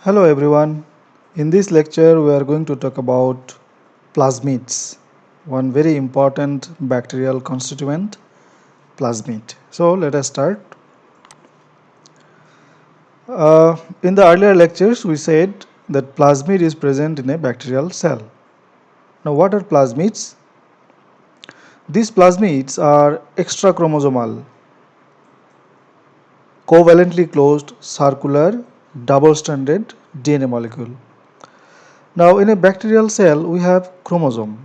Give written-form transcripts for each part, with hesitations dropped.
Hello everyone. In this lecture we are going to talk about plasmids, one very important bacterial constituent, plasmid. So let us start. In the earlier lectures we said that plasmid is present in a bacterial cell. Now what are plasmids? These plasmids are extrachromosomal, covalently closed circular double-stranded DNA molecule. Now in a bacterial cell we have chromosome,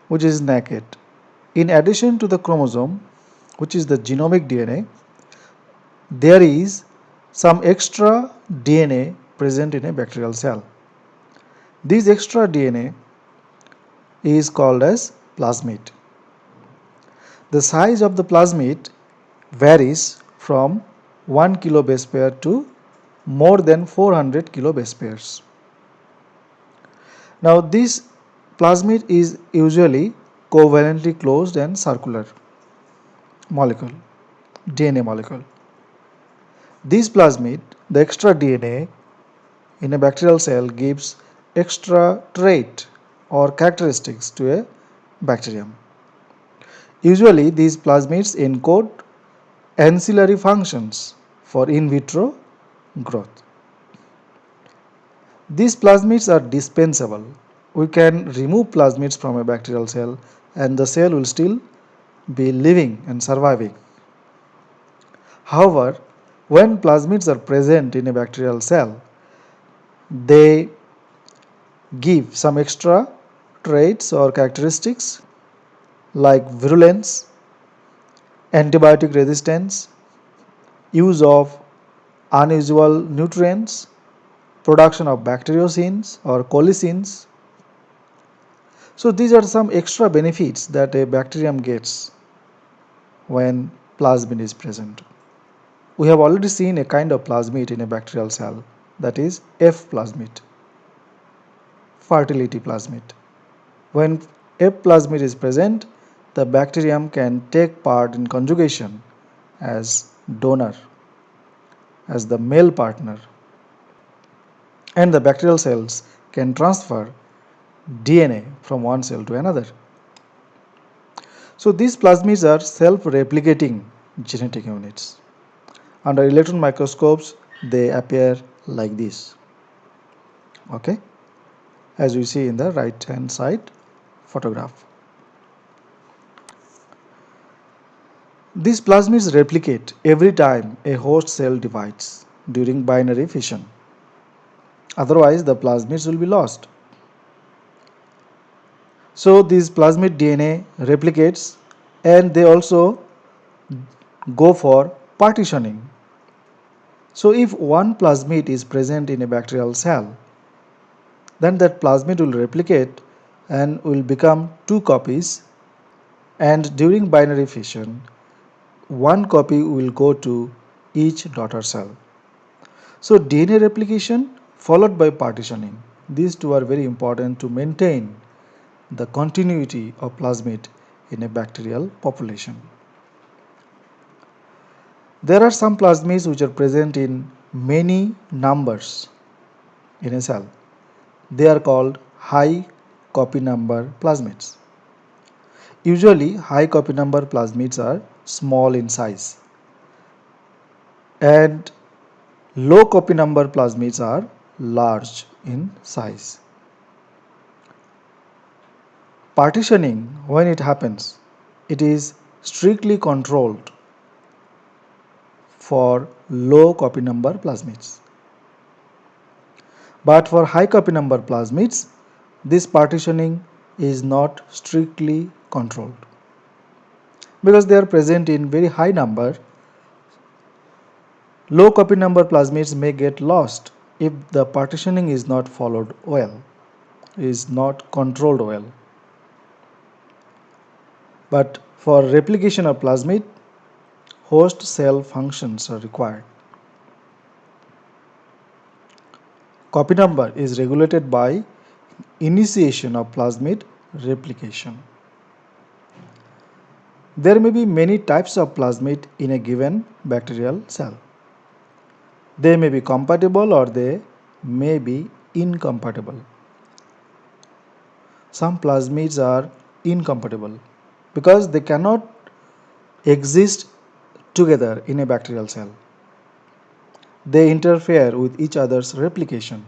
which is naked. In addition to the chromosome, which is the genomic DNA, there is some extra DNA present in a bacterial cell. This extra DNA is called as plasmid. The size of the plasmid varies from 1 kilobase pair to more than 400 kilobase pairs. Now this plasmid is usually covalently closed and circular molecule, DNA molecule. This plasmid, the extra DNA in a bacterial cell, gives extra trait or characteristics to a bacterium. Usually these plasmids encode ancillary functions for in vitro growth. These plasmids are dispensable. We can remove plasmids from a bacterial cell and the cell will still be living and surviving. However, when plasmids are present in a bacterial cell, they give some extra traits or characteristics like virulence, antibiotic resistance, use of unusual nutrients, production of bacteriocins or colicins. So these are some extra benefits that a bacterium gets when plasmid is present. We have already seen a kind of plasmid in a bacterial cell, that is F plasmid, fertility plasmid. When F plasmid is present, the bacterium can take part in conjugation as donor, as the male partner, and the bacterial cells can transfer DNA from one cell to another. So these plasmids are self-replicating genetic units. Under electron microscopes, they appear like this. Okay, as we see in the right hand side photograph. These plasmids replicate every time a host cell divides during binary fission. Otherwise, the plasmids will be lost. So this plasmid DNA replicates and they also go for partitioning. So if one plasmid is present in a bacterial cell, then that plasmid will replicate and will become two copies, and during binary fission, one copy will go to each daughter cell. So DNA replication followed by partitioning. These two are very important to maintain the continuity of plasmid in a bacterial population. There are some plasmids which are present in many numbers in a cell. They are called high copy number plasmids. Usually high copy number plasmids are small in size and low copy number plasmids are large in size. Partitioning, when it happens, it is strictly controlled for low copy number plasmids. But for high copy number plasmids, this partitioning is not strictly controlled. Because they are present in very high number, low copy number plasmids may get lost if the partitioning is not followed well, is not controlled well. But for replication of plasmid, host cell functions are required. Copy number is regulated by initiation of plasmid replication. There may be many types of plasmid in a given bacterial cell. They may be compatible or they may be incompatible. Some plasmids are incompatible because they cannot exist together in a bacterial cell. They interfere with each other's replication.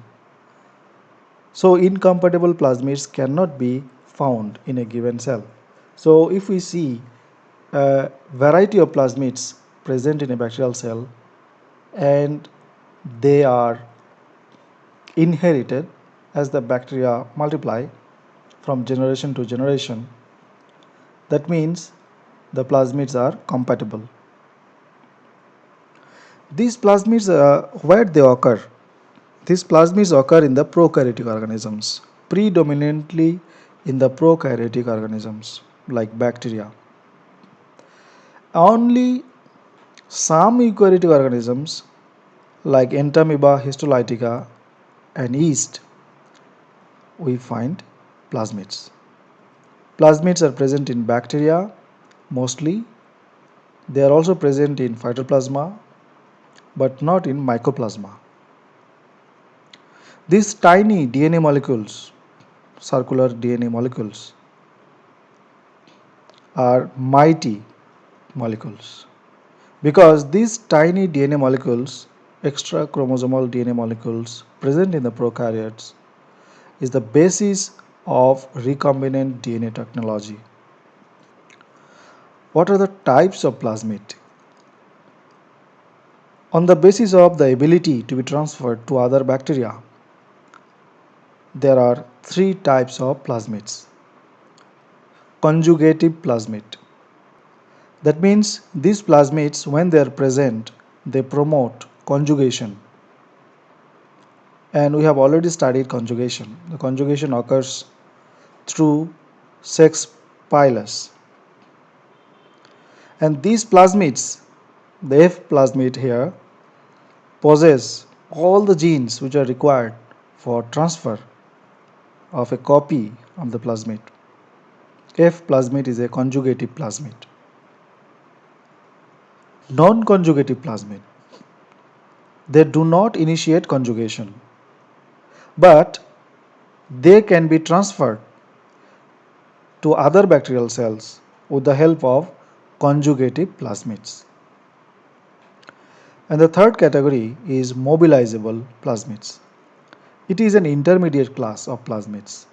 So incompatible plasmids cannot be found in a given cell. So if we see a variety of plasmids present in a bacterial cell and they are inherited as the bacteria multiply from generation to generation, that means the plasmids are compatible. These plasmids, where they occur? These plasmids occur in the prokaryotic organisms, predominantly in the prokaryotic organisms like bacteria. Only some eukaryotic organisms like Entamoeba histolytica and yeast we find plasmids. Plasmids are present in bacteria mostly. They are also present in phytoplasma but not in mycoplasma. These tiny DNA molecules, circular DNA molecules, are mighty molecules because these tiny DNA molecules, extra chromosomal DNA molecules present in the prokaryotes, is the basis of recombinant DNA technology. What are the types of plasmid? On the basis of the ability to be transferred to other bacteria, there are three types of plasmids. Conjugative plasmid. That means these plasmids, when they are present, they promote conjugation. And we have already studied conjugation. The conjugation occurs through sex pilus. And these plasmids, the F plasmid here, possess all the genes which are required for transfer of a copy of the plasmid. F plasmid is a conjugative plasmid. Non-conjugative plasmid. They do not initiate conjugation, but they can be transferred to other bacterial cells with the help of conjugative plasmids. And the third category is mobilizable plasmids. It is an intermediate class of plasmids.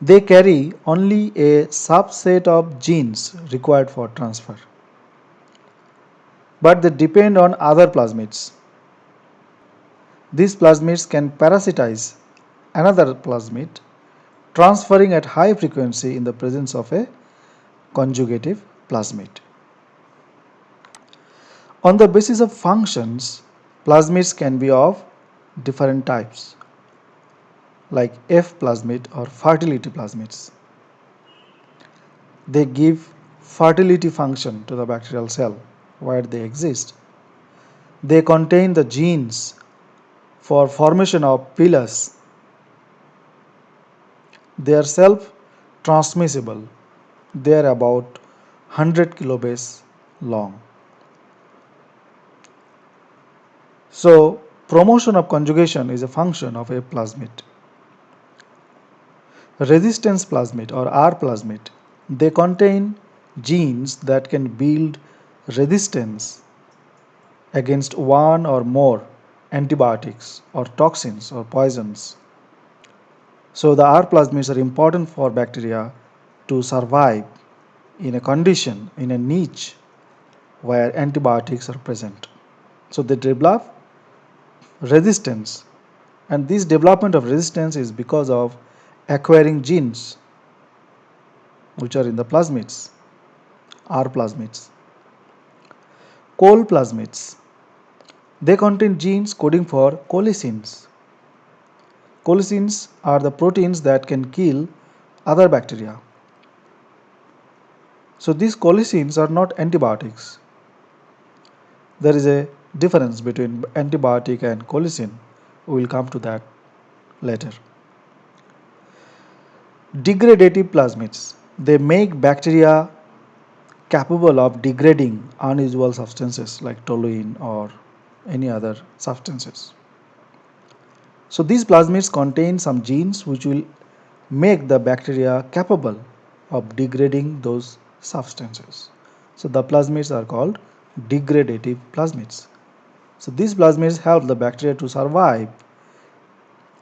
They carry only a subset of genes required for transfer, but they depend on other plasmids. These plasmids can parasitize another plasmid, transferring at high frequency in the presence of a conjugative plasmid. On the basis of functions, plasmids can be of different types, like F plasmid or fertility plasmids. They give fertility function to the bacterial cell where they exist. They contain the genes for formation of pilus. They are self-transmissible. They are about 100 kilobase long. So, promotion of conjugation is a function of a plasmid. Resistance plasmid or R plasmid, they contain genes that can build resistance against one or more antibiotics or toxins or poisons. So the R plasmids are important for bacteria to survive in a condition, in a niche where antibiotics are present. So they develop resistance, and this development of resistance is because of acquiring genes which are in the plasmids, R plasmids. Col plasmids, they contain genes coding for colicins. Colicins are the proteins that can kill other bacteria. So these colicins are not antibiotics. There is a difference between antibiotic and colicin. We will come to that later. Degradative plasmids, they make bacteria capable of degrading unusual substances like toluene or any other substances. So these plasmids contain some genes which will make the bacteria capable of degrading those substances. So the plasmids are called degradative plasmids. So these plasmids help the bacteria to survive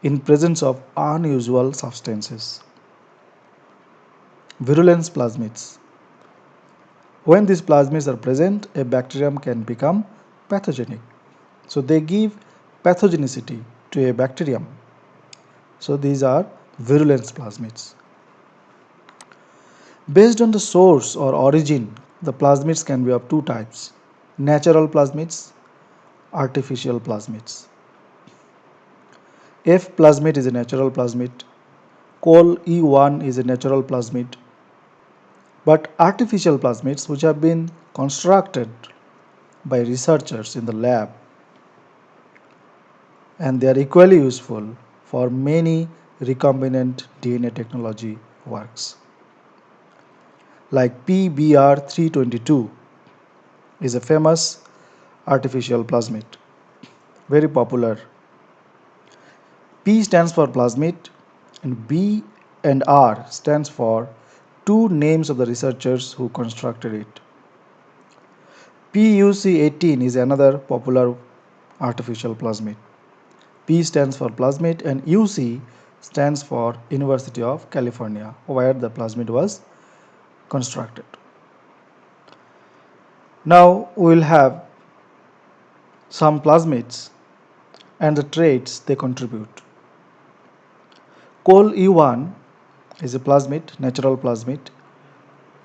in presence of unusual substances. Virulence plasmids. When these plasmids are present, a bacterium can become pathogenic. So they give pathogenicity to a bacterium. So these are virulence plasmids. Based on the source or origin, the plasmids can be of two types: natural plasmids, artificial plasmids. F plasmid is a natural plasmid, Col E1 is a natural plasmid, but artificial plasmids which have been constructed by researchers in the lab, and they are equally useful for many recombinant DNA technology works. Like PBr322 is a famous artificial plasmid, very popular. P stands for plasmid and B and R stands for two names of the researchers who constructed it. PUC18 is another popular artificial plasmid. P stands for plasmid and UC stands for University of California, where the plasmid was constructed. Now we will have some plasmids and the traits they contribute. Col E1 is a plasmid, natural plasmid.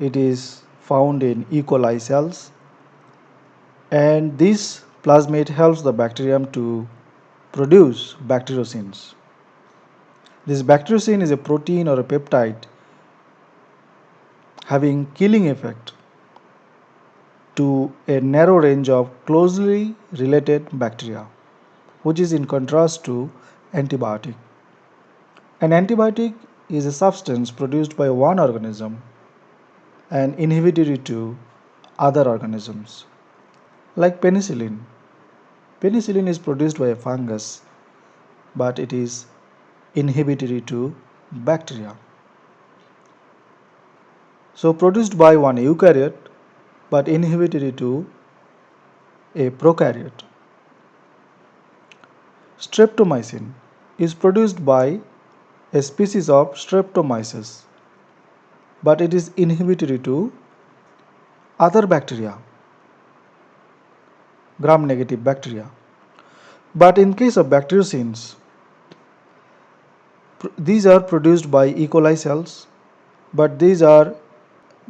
It is found in E. coli cells, and this plasmid helps the bacterium to produce bacteriocins. This bacteriocin is a protein or a peptide having killing effect to a narrow range of closely related bacteria, which is in contrast to antibiotic. An antibiotic is a substance produced by one organism and inhibitory to other organisms. Like penicillin. Penicillin is produced by a fungus, but it is inhibitory to bacteria. So produced by one eukaryote, but inhibitory to a prokaryote. Streptomycin is produced by a species of Streptomyces, but it is inhibitory to other bacteria, gram-negative bacteria. But in case of bacteriocins, these are produced by E. coli cells, but these are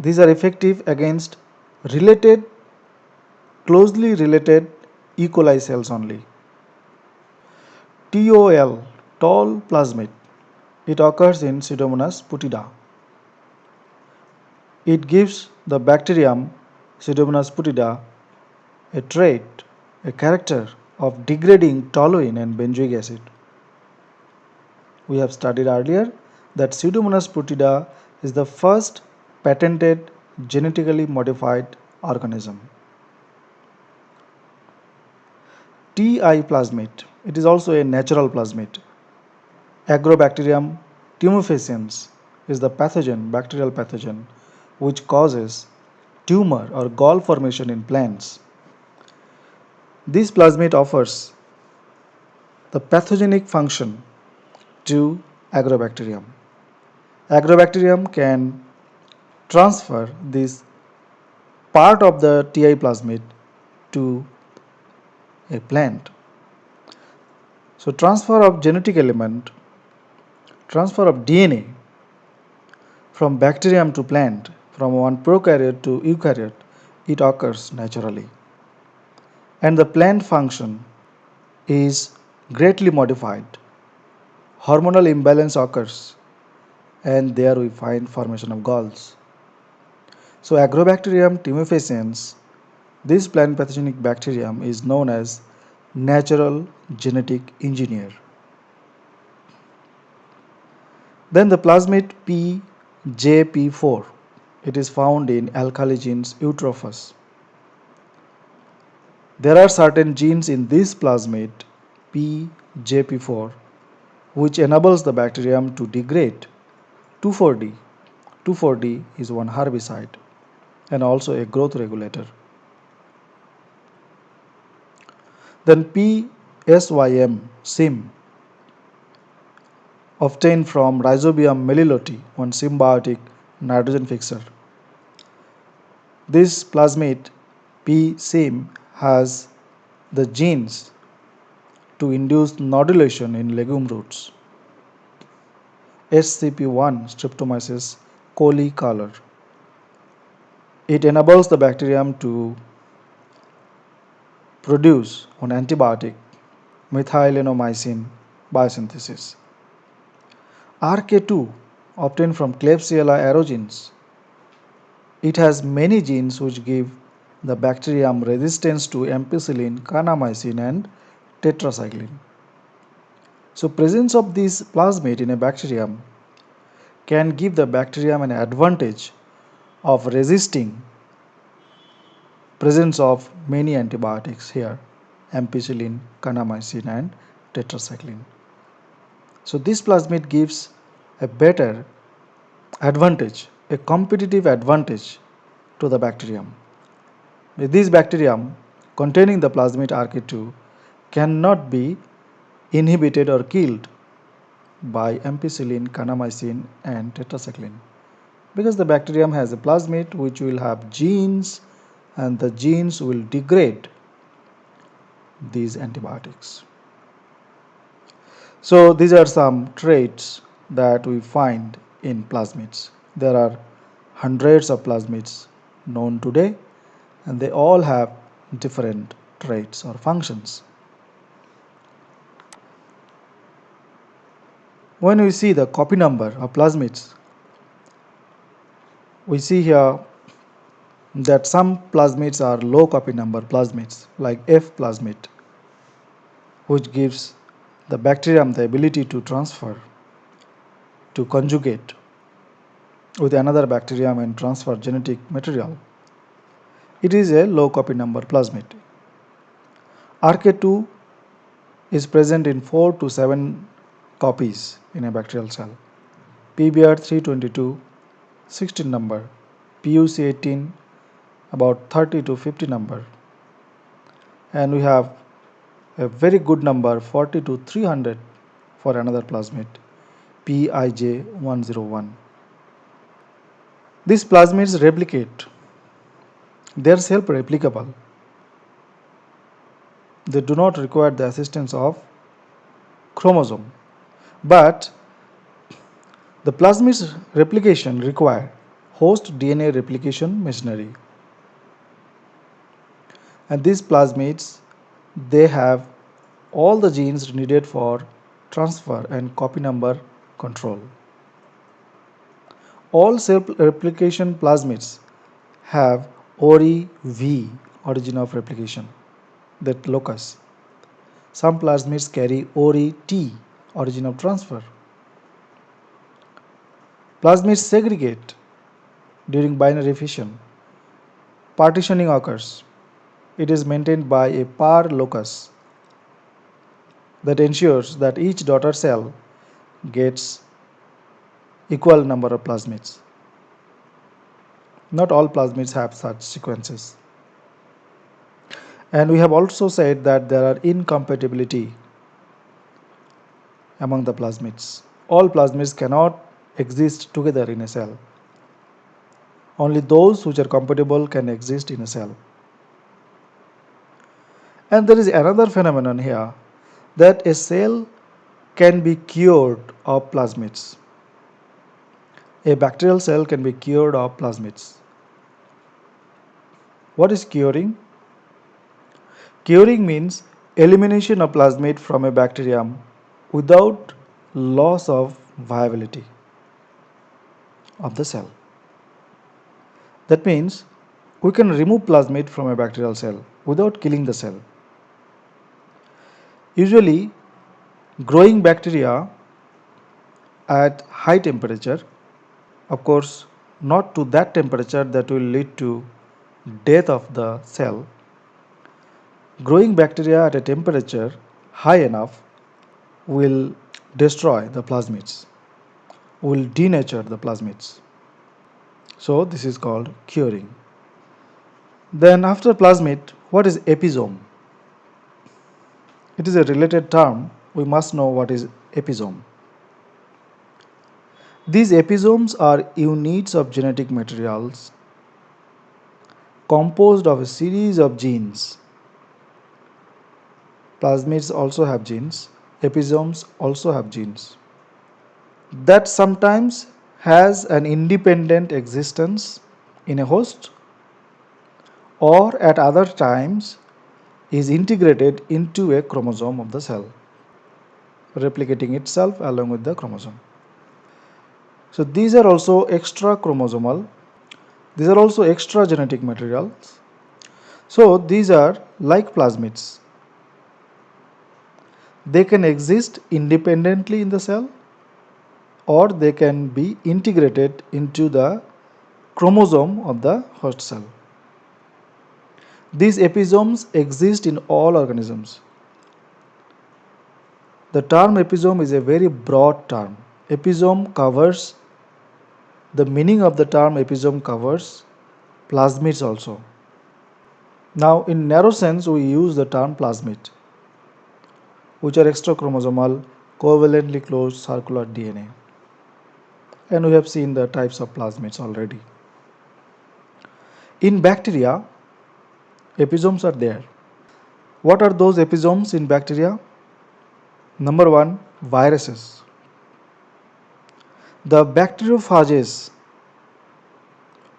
effective against related, closely related E. coli cells only. TOL, tall plasmid, it occurs in Pseudomonas putida. It gives the bacterium Pseudomonas putida a trait, a character of degrading toluene and benzoic acid. We have studied earlier that Pseudomonas putida is the first patented genetically modified organism. TI plasmid, it is also a natural plasmid. Agrobacterium tumefaciens is the pathogen, bacterial pathogen, which causes tumor or gall formation in plants. This plasmid offers the pathogenic function to Agrobacterium. Agrobacterium can transfer this part of the TI plasmid to a plant. So transfer of genetic element, transfer of DNA from bacterium to plant, from one prokaryote to eukaryote, it occurs naturally. And the plant function is greatly modified. Hormonal imbalance occurs, and there we find formation of galls. So Agrobacterium tumefaciens, this plant pathogenic bacterium is known as natural genetic engineer. Then the plasmid PJP4, it is found in Alkali genes eutrophus. There are certain genes in this plasmid PJP4 which enables the bacterium to degrade 2,4-D. 2,4-D is one herbicide and also a growth regulator. Then PSYM SIM obtained from Rhizobium meliloti, one symbiotic nitrogen fixer. This plasmid PSIM has the genes to induce nodulation in legume roots. SCP1 Streptomyces coli color. It enables the bacterium to produce an antibiotic methylenomycin biosynthesis. RK2 obtained from Klebsiella aerogenes. It has many genes which give the bacterium resistance to ampicillin, kanamycin and tetracycline. So presence of this plasmid in a bacterium can give the bacterium an advantage of resisting presence of many antibiotics here, ampicillin, kanamycin and tetracycline. So this plasmid gives a better advantage, a competitive advantage to the bacterium. This bacterium containing the plasmid RK2 cannot be inhibited or killed by ampicillin, kanamycin and tetracycline because the bacterium has a plasmid which will have genes and the genes will degrade these antibiotics. So these are some traits that we find in plasmids. There are hundreds of plasmids known today and they all have different traits or functions. When we see the copy number of plasmids, we see here that some plasmids are low copy number plasmids like F plasmid, which gives the bacterium the ability to transfer, to conjugate with another bacterium and transfer genetic material. It is a low copy number plasmid. RK2 is present in 4 to 7 copies in a bacterial cell. PBr322 16 number, PUC18 about 30 to 50 number, and we have a very good number 40 to 300 for another plasmid, PIJ101. These plasmids replicate. They are self-replicable. They do not require the assistance of chromosome. But the plasmid's replication require host DNA replication machinery. And these plasmids, they have all the genes needed for transfer and copy number control. All self-replication plasmids have ORI-V, origin of replication, that locus. Some plasmids carry ORI-T, origin of transfer. Plasmids segregate during binary fission. Partitioning occurs. It is maintained by a par locus that ensures that each daughter cell gets equal number of plasmids. Not all plasmids have such sequences. And we have also said that there are incompatibility among the plasmids. All plasmids cannot exist together in a cell. Only those which are compatible can exist in a cell. And there is another phenomenon here, that a cell can be cured of plasmids. A bacterial cell can be cured of plasmids. What is curing? Curing means elimination of plasmid from a bacterium without loss of viability of the cell. That means we can remove plasmid from a bacterial cell without killing the cell. Usually, growing bacteria at high temperature, of course, not to that temperature that will lead to death of the cell, Growing bacteria at a temperature high enough will destroy the plasmids, will denature the plasmids. So this is called curing. Then after plasmid, what is episome? It is a related term. We must know what is episome. These episomes are units of genetic materials composed of a series of genes. Plasmids also have genes, episomes also have genes, that sometimes has an independent existence in a host or at other times is integrated into a chromosome of the cell, replicating itself along with the chromosome. So these are also extra chromosomal, these are also extra genetic materials. So these are like plasmids. They can exist independently in the cell or they can be integrated into the chromosome of the host cell. These episomes exist in all organisms. The term episome is a very broad term. Episome covers, the meaning of the term episome covers plasmids also. Now in narrow sense we use the term plasmid, which are extrachromosomal covalently closed circular DNA. And we have seen the types of plasmids already. In bacteria, episomes are there. What are those episomes in bacteria? Number one, viruses. The bacteriophages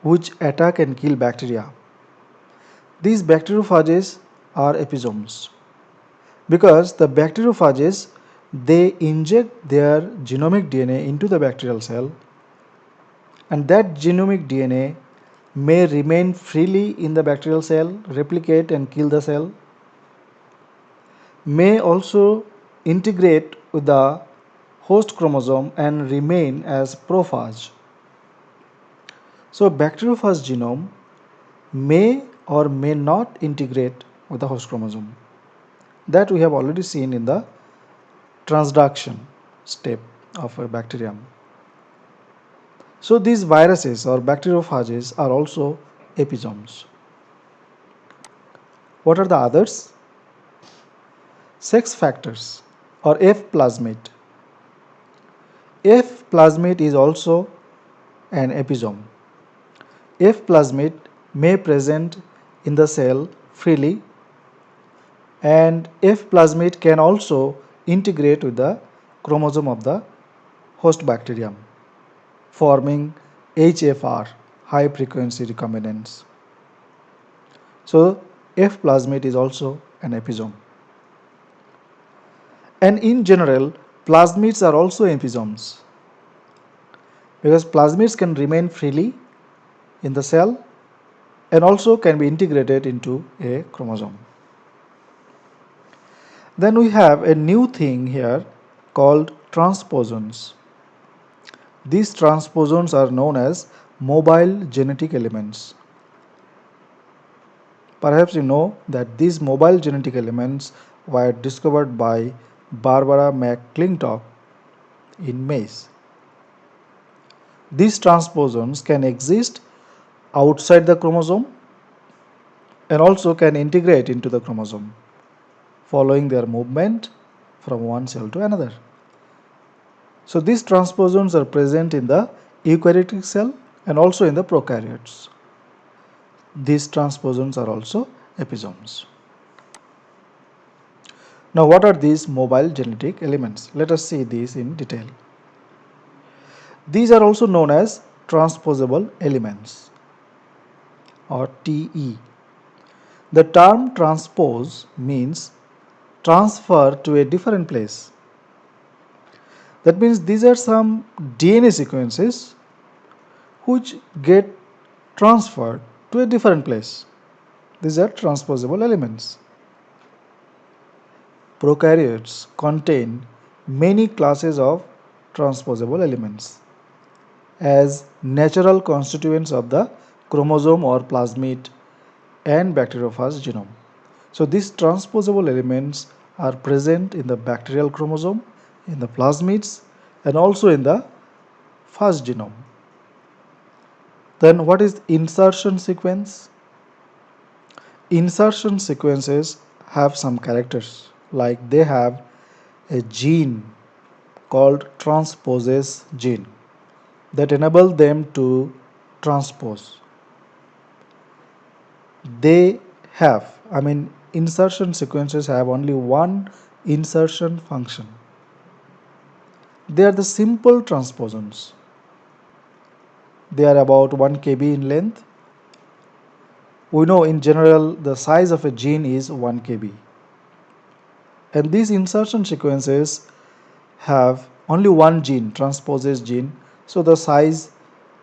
which attack and kill bacteria. These bacteriophages are episomes because the bacteriophages, they inject their genomic DNA into the bacterial cell, and that genomic DNA may remain freely in the bacterial cell, replicate and kill the cell, may also integrate with the host chromosome and remain as prophage. So bacteriophage genome may or may not integrate with the host chromosome. That we have already seen in the transduction step of a bacterium. So these viruses or bacteriophages are also episomes. What are the others? Sex factors or F plasmid. F plasmid is also an episome. F plasmid may present in the cell freely, and F plasmid can also integrate with the chromosome of the host bacterium, forming HFR, high frequency recombinants. So F plasmid is also an episome. And in general, plasmids are also episomes because plasmids can remain freely in the cell and also can be integrated into a chromosome. Then we have a new thing here called transposons. These transposons are known as mobile genetic elements. Perhaps you know that these mobile genetic elements were discovered by Barbara McClintock in maize. These transposons can exist outside the chromosome and also can integrate into the chromosome, following their movement from one cell to another. So these transposons are present in the eukaryotic cell and also in the prokaryotes. These transposons are also episomes. Now what are these mobile genetic elements? Let us see these in detail. These are also known as transposable elements or TE. The term transpose means transfer to a different place. That means these are some DNA sequences which get transferred to a different place. These are transposable elements. Prokaryotes contain many classes of transposable elements as natural constituents of the chromosome or plasmid and bacteriophage genome. So these transposable elements are present in the bacterial chromosome, in the plasmids, and also in the phage genome. Then what is insertion sequence? Insertion sequences have some characters, like they have a gene called transposase gene that enable them to transpose. They have, insertion sequences have only one insertion function. They are the simple transposons. They are about 1 kb in length. We know in general the size of a gene is 1 kb. And these insertion sequences have only one gene, transposase gene, so the size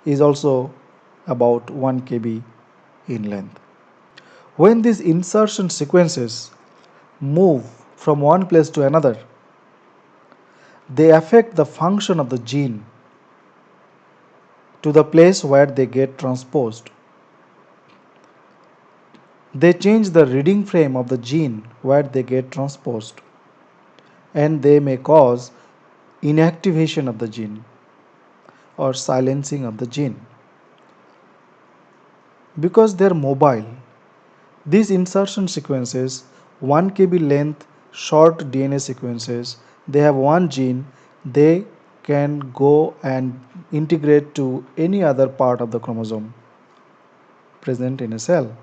is also about 1 kb in length. When these insertion sequences move from one place to another, they affect the function of the gene to the place where they get transposed. They change the reading frame of the gene where they get transposed, and they may cause inactivation of the gene or silencing of the gene. Because they are mobile, these insertion sequences, 1 kb length short DNA sequences, they have one gene, they can go and integrate to any other part of the chromosome present in a cell.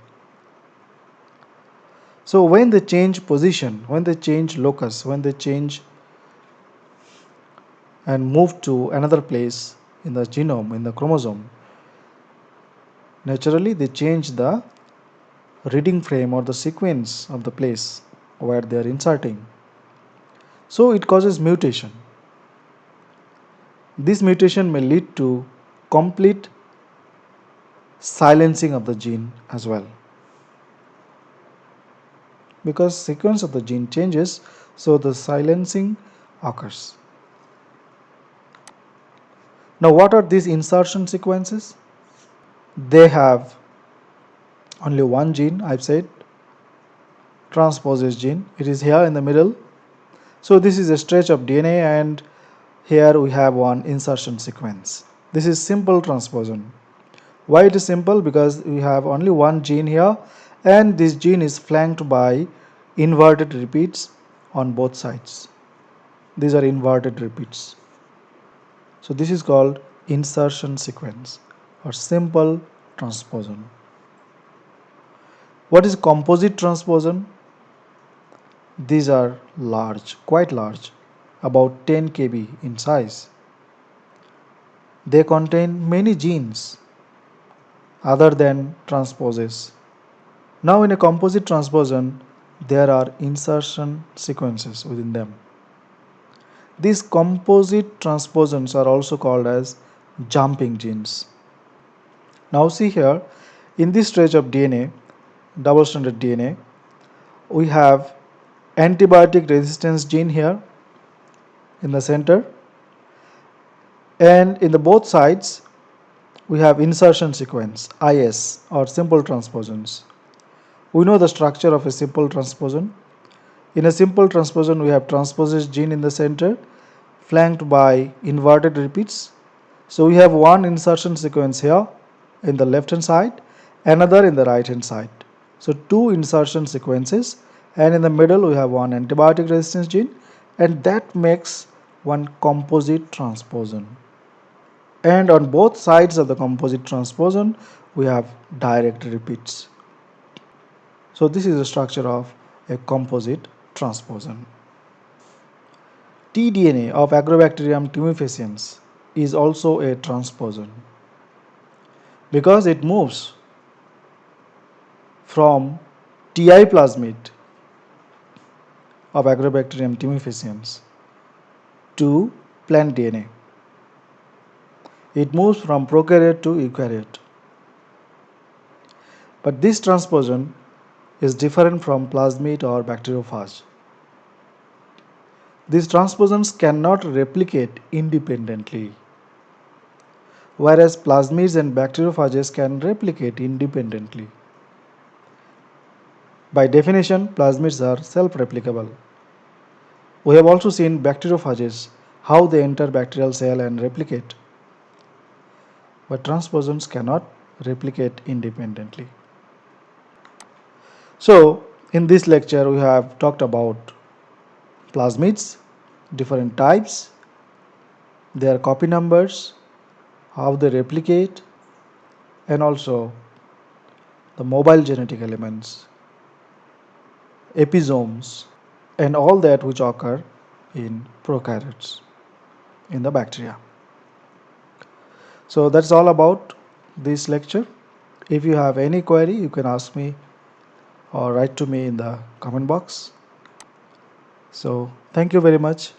So when they change position, when they change locus, when they change and move to another place in the genome, in the chromosome, naturally they change the reading frame or the sequence of the place where they are inserting. So it causes mutation. This mutation may lead to complete silencing of the gene as well. Because sequence of the gene changes, so the silencing occurs. Now what are these insertion sequences? They have only one gene, I've said, transposase gene. It is here in the middle. So this is a stretch of DNA, and here we have one insertion sequence. This is simple transposon. Why it is simple? Because we have only one gene here, and this gene is flanked by inverted repeats on both sides. These are inverted repeats. So this is called insertion sequence or simple transposon. What is composite transposon? These are large, quite large, about 10 kb in size. They contain many genes other than transposase. Now in a composite transposon, there are insertion sequences within them. These composite transposons are also called as jumping genes. Now see here, in this stretch of DNA, double-stranded DNA, we have antibiotic resistance gene here in the center, and in the both sides we have insertion sequence, IS, or simple transposons. We know the structure of a simple transposon. In a simple transposon, we have transposase gene in the center flanked by inverted repeats. So we have one insertion sequence here in the left hand side, another in the right hand side. So two insertion sequences, and in the middle we have one antibiotic resistance gene, and that makes one composite transposon. And on both sides of the composite transposon we have direct repeats. So this is the structure of a composite transposon. tDNA of Agrobacterium tumefaciens is also a transposon because it moves from Ti plasmid of Agrobacterium tumefaciens to plant DNA. It moves from prokaryote to eukaryote. But this transposon is different from plasmid or bacteriophage. These transposons cannot replicate independently, whereas plasmids and bacteriophages can replicate independently. By definition, plasmids are self-replicable. We have also seen bacteriophages, how they enter bacterial cell and replicate. But transposons cannot replicate independently. So, in this lecture, we have talked about plasmids, different types, their copy numbers, how they replicate, and also the mobile genetic elements, episomes, and all that which occur in prokaryotes in the bacteria. So that's all about this lecture. If you have any query, you can ask me or write to me in the comment box. So thank you very much.